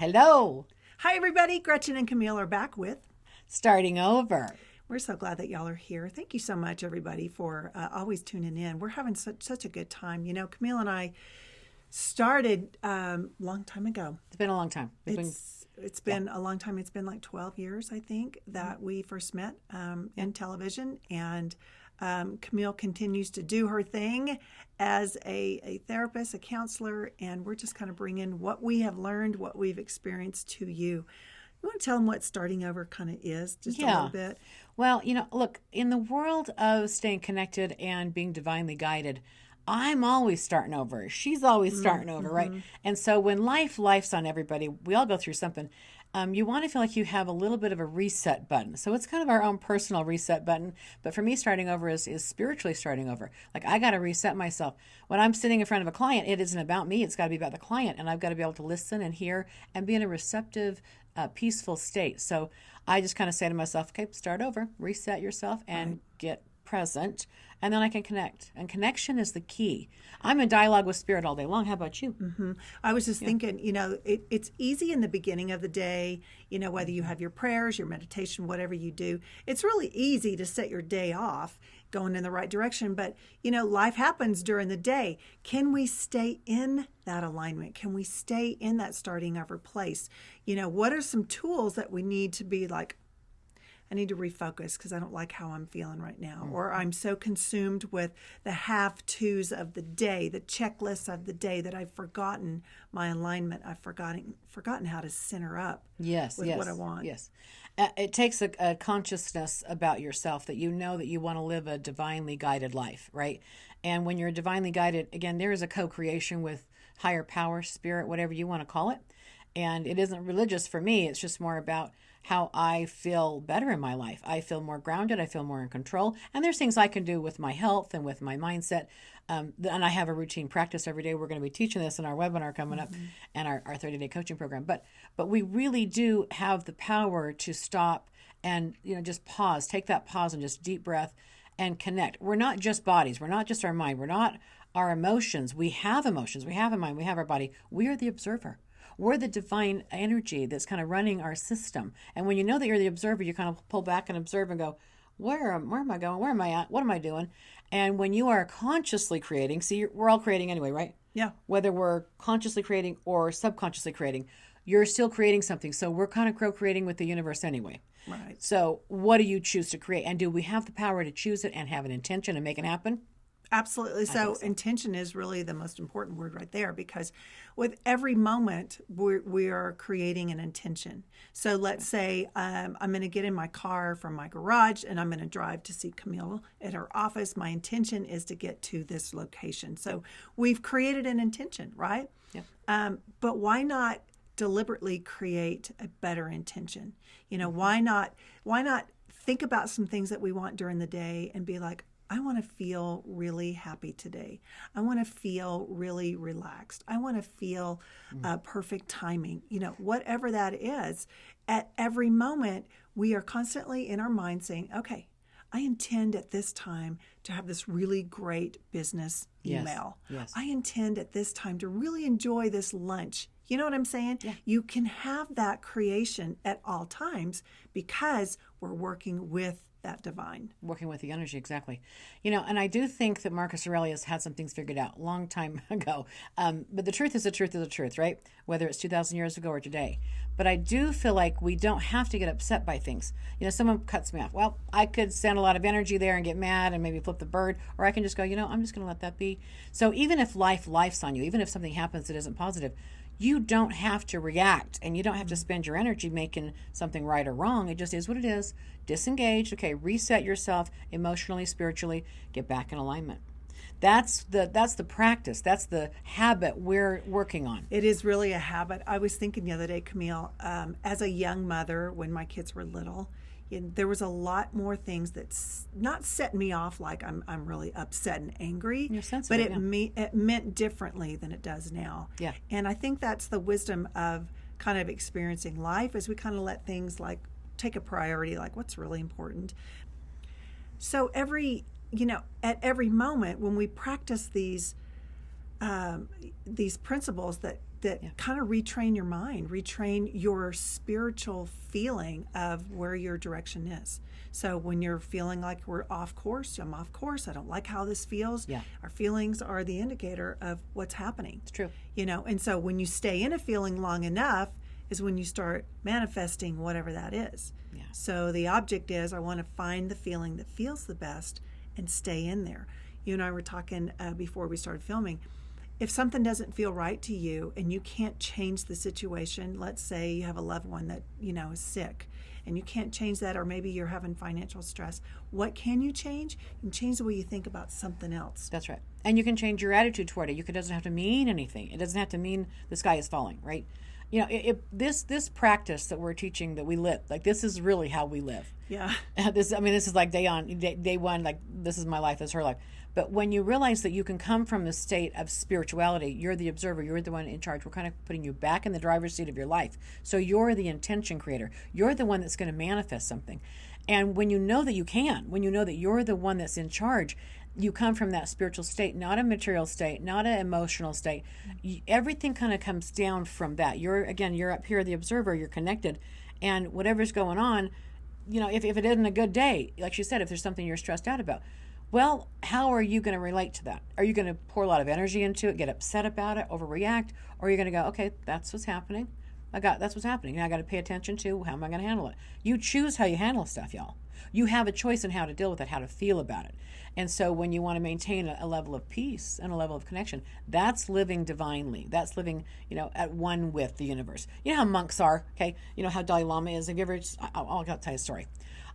Hello, Hi, everybody. Gretchen and Camille are back with. starting over. We're so glad that y'all are here. Thank you so much, everybody, for always tuning in. We're having such a good time. Camille and I started long time ago. It's been a long time. It's been a long time. It's been like 12 years, I think, that we first met in television. And Camille continues to do her thing as a therapist, a counselor, and we're just kind of bringing what we have learned, what we've experienced to you. You want to tell them what starting over kind of is, just a little bit? Well, look, in the world of staying connected and being divinely guided, I'm always starting over. She's always starting over, right? And so when life's on everybody, we all go through something. You want to feel like you have a little bit of a reset button. So it's kind of our own personal reset button. But for me, starting over is spiritually starting over. Like, I got to reset myself. When I'm sitting in front of a client, it isn't about me. It's got to be about the client. And I've got to be able to listen and hear and be in a receptive, peaceful state. So I just kind of say to myself, okay, start over, reset yourself, and get present, and then I can connect. And connection is the key. I'm in dialogue with spirit all day long. How about you? I was just thinking, it's easy in the beginning of the day, whether you have your prayers, your meditation, whatever you do, it's really easy to set your day off going in the right direction. But, life happens during the day. Can we stay in that alignment? Can we stay in that starting over place? What are some tools that we need to be like, I need to refocus because I don't like how I'm feeling right now. Or I'm so consumed with the have-tos of the day, the checklists of the day, that I've forgotten my alignment. I've forgotten how to center up Yes, with what I want. yes. It takes a consciousness about yourself that you know that you want to live a divinely guided life, right? And when you're divinely guided, again, there is a co-creation with higher power, spirit, whatever you want to call it. And it isn't religious for me. It's just more about how I feel better in my life. I feel more grounded. I feel more in control. And there's things I can do with my health and with my mindset. And I have a routine practice every day. We're going to be teaching this in our webinar coming up and our 30-day coaching program. But we really do have the power to stop and, just pause, take that pause and just deep breath and connect. We're not just bodies. We're not just our mind. We're not our emotions. We have emotions. We have a mind. We have our body. We are the observer. We're the divine energy that's kind of running our system. And when you know that you're the observer, you kind of pull back and observe and go, where am I going? Where am I at? What am I doing? And when you are consciously creating, see, we're all creating anyway, right? Yeah. Whether we're consciously creating or subconsciously creating, you're still creating something. So we're kind of co-creating with the universe anyway. Right. So what do you choose to create? And do we have the power to choose it and have an intention and make it happen? Absolutely. So intention is really the most important word right there, because with every moment we are creating an intention. So let's say I'm going to get in my car from my garage and I'm going to drive to see Camille at her office. My intention is to get to this location. So we've created an intention, right? Yeah. But why not deliberately create a better intention? Why not think about some things that we want during the day and be like, I want to feel really happy today. I want to feel really relaxed. I want to feel perfect timing. Whatever that is, at every moment, we are constantly in our mind saying, okay, I intend at this time to have this really great business email. Yes. I intend at this time to really enjoy this lunch. You know what I'm saying? Yeah. You can have that creation at all times because we're working with that divine. Working with the energy, exactly. And I do think that Marcus Aurelius had some things figured out a long time ago. But the truth is the truth is the truth, right? Whether it's 2,000 years ago or today. But I do feel like we don't have to get upset by things. Someone cuts me off. Well, I could send a lot of energy there and get mad and maybe flip the bird. Or I can just go, I'm just going to let that be. So even if life's on you, even if something happens that isn't positive, you don't have to react and you don't have to spend your energy making something right or wrong. It just is what it is. Disengage. Okay, reset yourself emotionally, spiritually, get back in alignment. That's the practice. That's the habit we're working on. It is really a habit. I was thinking the other day, Camille, as a young mother, when my kids were little, there was a lot more things that's not setting me off like I'm really upset and angry. You're sensitive, but it meant differently than it does now. Yeah. And I think that's the wisdom of kind of experiencing life, as we kind of let things like take a priority, like what's really important. So at every moment when we practice these principles that that kind of retrain your mind, retrain your spiritual feeling of where your direction is. So when you're feeling like we're off course, I'm off course, I don't like how this feels. Yeah. Our feelings are the indicator of what's happening. It's true. And so when you stay in a feeling long enough is when you start manifesting whatever that is. Yeah. So the object is, I want to find the feeling that feels the best and stay in there. You and I were talking before we started filming. If something doesn't feel right to you and you can't change the situation, let's say you have a loved one that, is sick and you can't change that, or maybe you're having financial stress, what can you change? You can change the way you think about something else. That's right. And you can change your attitude toward it. It doesn't have to mean anything. It doesn't have to mean the sky is falling, right? This practice that we're teaching, that we live, like, this is really how we live. Yeah. This is like day one, like, this is my life, this is her life. But when you realize that you can come from the state of spirituality, you're the observer, you're the one in charge. We're kind of putting you back in the driver's seat of your life. So you're the intention creator. You're the one that's going to manifest something. And when you know that you can, when you know that you're the one that's in charge, you come from that spiritual state, not a material state, not an emotional state. Everything kind of comes down from that. You're up here, the observer, you're connected. And whatever's going on, if it isn't a good day, like she said, if there's something you're stressed out about, well, how are you going to relate to that? Are you going to pour a lot of energy into it, get upset about it, overreact? Or are you going to go, okay, that's what's happening. That's what's happening. I got to pay attention to how am I going to handle it? You choose how you handle stuff, y'all. You have a choice in how to deal with it, how to feel about it. And so when you want to maintain a level of peace and a level of connection, that's living divinely. That's living, at one with the universe. You know how monks are, okay? You know how Dalai Lama is. Have you ever, I'll tell you a story.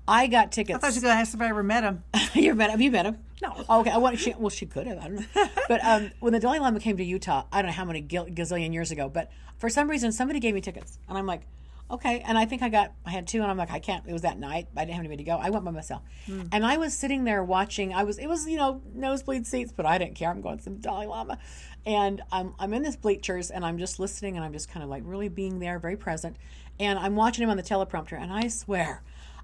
I got tickets. I thought you were going to ask if I ever met him. Have you met him? No. Oh, okay. She could have. I don't know. But when the Dalai Lama came to Utah, I don't know how many gazillion years ago, but for some reason, somebody gave me tickets. And I'm like, okay. And I think I had two, and I'm like, I can't. It was that night. I didn't have anybody to go. I went by myself. And I was sitting there watching. It was nosebleed seats, but I didn't care. I'm going to the Dalai Lama. And I'm in this bleachers, and I'm just listening, and I'm just kind of like really being there, very present. And I'm watching him on the teleprompter, and I swear,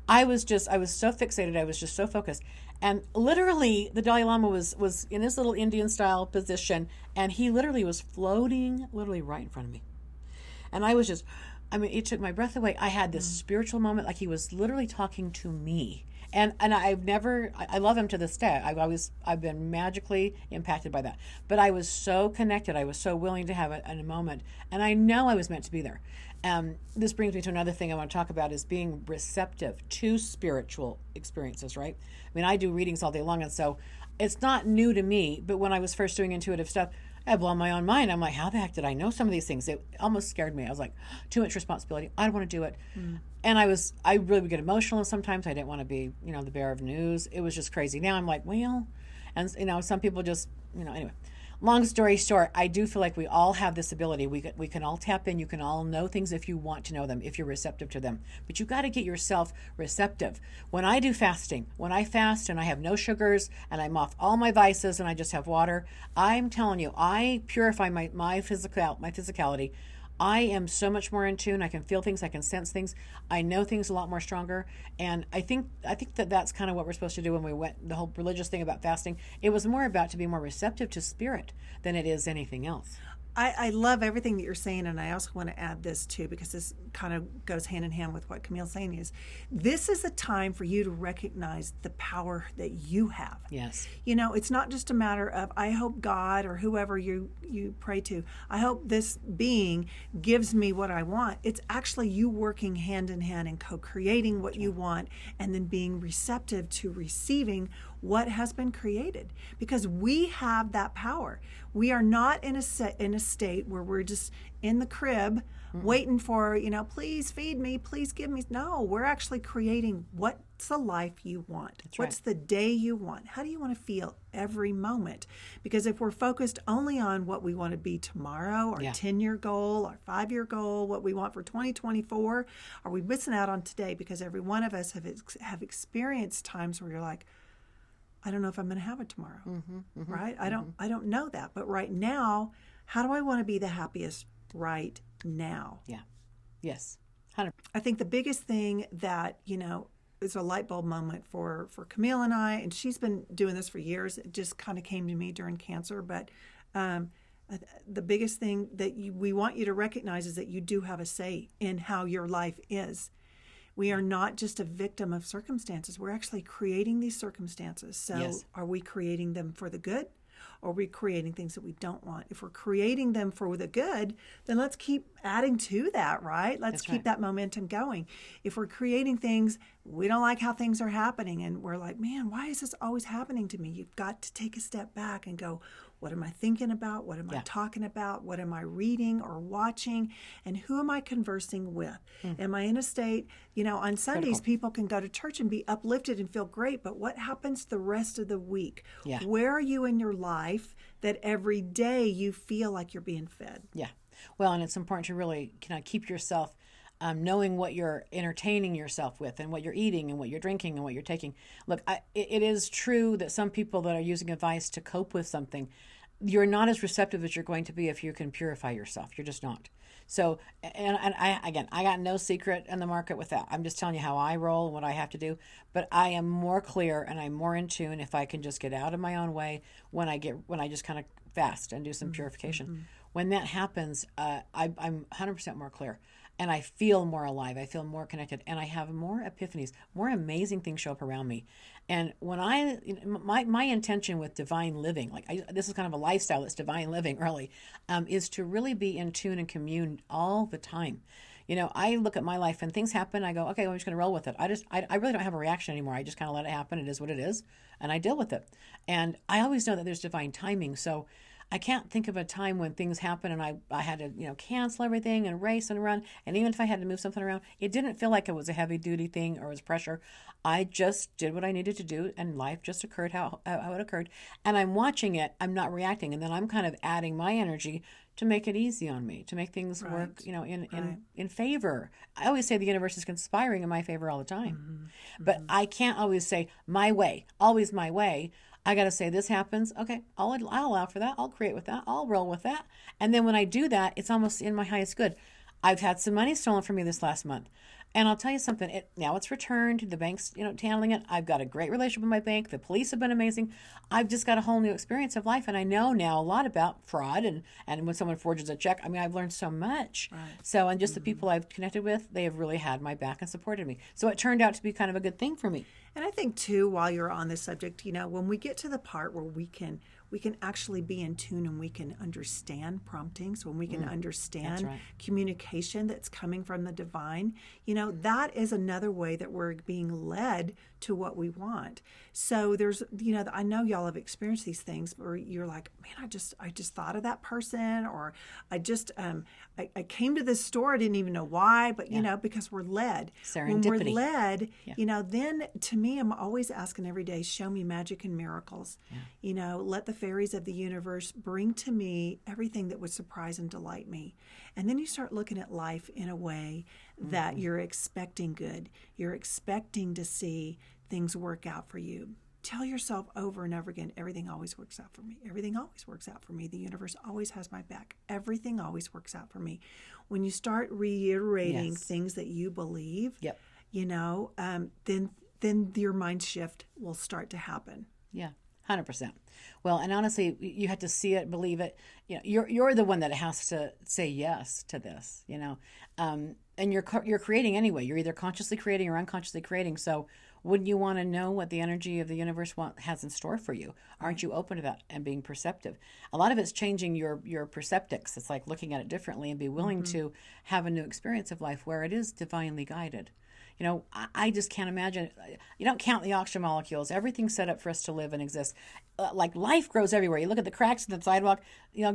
I was so fixated. I was just so focused. And literally, the Dalai Lama was in his little Indian-style position, and he literally was floating right in front of me. And I was just, it took my breath away. I had this spiritual moment, like he was literally talking to me. And I love him to this day. I've been magically impacted by that. But I was so connected. I was so willing to have a moment. And I know I was meant to be there. This brings me to another thing I want to talk about, is being receptive to spiritual experiences, right? I do readings all day long, and so it's not new to me. But when I was first doing intuitive stuff, I blow my own mind. I'm like, how the heck did I know some of these things? It almost scared me. I was like, too much responsibility. I don't want to do it. And I really would get emotional, and sometimes I didn't want to be, the bearer of news. It was just crazy. Now I'm like, well, and some people just, anyway. Long story short, I do feel like we all have this ability. We can all tap in. You can all know things if you want to know them, if you're receptive to them. But you got to get yourself receptive. When I do fasting, when I fast and I have no sugars and I'm off all my vices and I just have water, I'm telling you, I purify my physicality. I am so much more in tune. I can feel things. I can sense things. I know things a lot more stronger. And I think that's kind of what we're supposed to do when we went, the whole religious thing about fasting. It was more about to be more receptive to spirit than it is anything else. I love everything that you're saying, and I also want to add this too, because this kind of goes hand in hand with what Camille's saying. Is this is a time for you to recognize the power that you have. Yes. It's not just a matter of, I hope God or whoever you pray to, I hope this being gives me what I want. It's actually you working hand in hand and co-creating what you want, and then being receptive to receiving what has been created, because we have that power. We are not in a state where we're just in the crib waiting for, please feed me, please give me. No, we're actually creating what's the life you want. That's right. What's the day you want? How do you want to feel every moment? Because if we're focused only on what we want to be tomorrow, our 10-year goal, our 5-year goal, what we want for 2024, are we missing out on today? Because every one of us have experienced times where you're like, I don't know if I'm going to have it tomorrow, right? I don't know that. But right now, how do I want to be the happiest right now? Yeah. Yes. 100%. I think the biggest thing that, is a light bulb moment for Camille and I, and she's been doing this for years. It just kind of came to me during cancer. But The biggest thing that we want you to recognize is that you do have a say in how your life is. We are not just a victim of circumstances. We're actually creating these circumstances. So Yes. are we creating them for the good? Or are we creating things that we don't want? If we're creating them for the good, then let's keep adding to that, right? Let's That's keep right. that momentum going. If we're creating things, we don't like how things are happening, and we're like, man, why is this always happening to me? You've got to take a step back and go, what am I thinking about? What am I Yeah. talking about? What am I reading or watching? And who am I conversing with? Am I in a state, on Sundays, Critical. people can go to church and be uplifted and feel great, but what happens the rest of the week? Yeah. Where are you in your life that every day you feel like you're being fed? Yeah. Well, and it's important to really keep yourself knowing what you're entertaining yourself with and what you're eating and what you're drinking and what you're taking. Look, it is true that some people that are using advice to cope with something, you're not as receptive as you're going to be if you can purify yourself. You're just not. So, and I got no secret in the market with that. I'm just telling you how I roll and what I have to do. But I am more clear and I'm more in tune if I can just get out of my own way when I just kind of fast and do some purification. When that happens, I'm 100% more clear. And I feel more alive. I feel more connected, and I have more epiphanies, more amazing things show up around me. And when my intention with divine living, this is kind of a lifestyle. It's divine living, really, is to really be in tune and commune all the time. I look at my life and things happen. I go, okay, well, I'm just going to roll with it. I really don't have a reaction anymore. I just kind of let it happen. It is what it is, and I deal with it. And I always know that there's divine timing. So I can't think of a time when things happen and I had to, cancel everything and race and run. And even if I had to move something around, it didn't feel like it was a heavy duty thing or it was pressure. I just did what I needed to do and life just occurred how it occurred. And I'm watching it. I'm not reacting. And then I'm kind of adding my energy to make it easy on me, to make things work, in favor. I always say the universe is conspiring in my favor all the time. But I can't always say my way, always my way. I got to say this happens. Okay, I'll allow for that. I'll create with that. I'll roll with that. And then when I do that, it's almost in my highest good. I've had some money stolen from me this last month. And I'll tell you something, now it's returned. The bank's, handling it. I've got a great relationship with my bank. The police have been amazing. I've just got a whole new experience of life. And I know now a lot about fraud and when someone forges a check. I mean, I've learned so much. Right. So, and just the people I've connected with, they have really had my back and supported me. So it turned out to be kind of a good thing for me. And I think too, while you're on this subject, when we get to the part where we can actually be in tune and we can understand promptings, when we can understand right. communication that's coming from the divine, that is another way that we're being led to what we want. So there's, I know y'all have experienced these things where you're like, man, I just thought of that person, or I just, I came to this store, I didn't even know why, but because we're led. When we're Serendipity. led, then to me, I'm always asking every day, show me magic and miracles. Let the fairies of the universe bring to me everything that would surprise and delight me. And then you start looking at life in a way that you're expecting good. You're expecting to see things work out for you. Tell yourself over and over again, everything always works out for me. Everything always works out for me. The universe always has my back. Everything always works out for me. When you start reiterating things that you believe, Yep. then your mind shift will start to happen. Yeah, 100%. Well, and honestly, you have to see it, believe it. You're the one that has to say yes to this. And you're creating anyway. You're either consciously creating or unconsciously creating. So, wouldn't you want to know what the energy of the universe has in store for you? Aren't you open to that and being perceptive? A lot of it's changing your perceptics. It's like looking at it differently and be willing to have a new experience of life where it is divinely guided. I just can't imagine. You don't count the oxygen molecules. Everything's set up for us to live and exist. Like life grows everywhere. You look at the cracks in the sidewalk,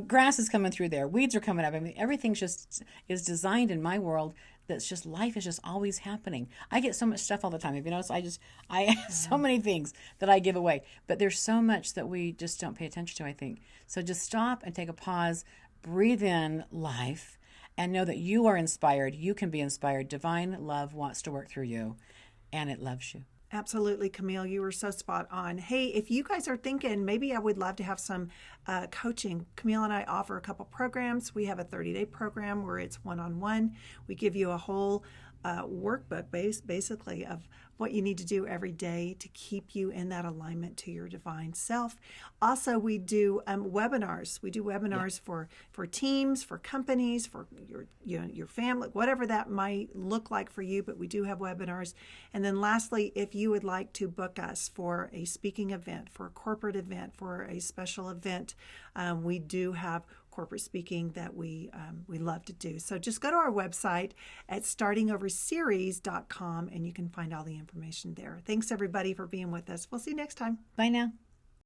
grass is coming through there. Weeds are coming up. I mean, everything's just is designed in my world. That's just life is just always happening. I get so much stuff all the time. If you notice, I have so many things that I give away. But there's so much that we just don't pay attention to, I think. So just stop and take a pause, breathe in life, and know that you are inspired. You can be inspired. Divine love wants to work through you, and it loves you. Absolutely, Camille. You were so spot on. Hey, if you guys are thinking, maybe I would love to have some coaching. Camille and I offer a couple programs. We have a 30-day program where it's one-on-one. We give you a whole workbook basically of what you need to do every day to keep you in that alignment to your divine self. Also, we do webinars. We do webinars for teams, for companies, for your family, whatever that might look like for you. But we do have webinars. And then lastly, if you would like to book us for a speaking event, for a corporate event, for a special event, we do have corporate speaking that we love to do. So just go to our website at startingoverseries.com and you can find all the information there. Thanks everybody for being with us. We'll see you next time. Bye now.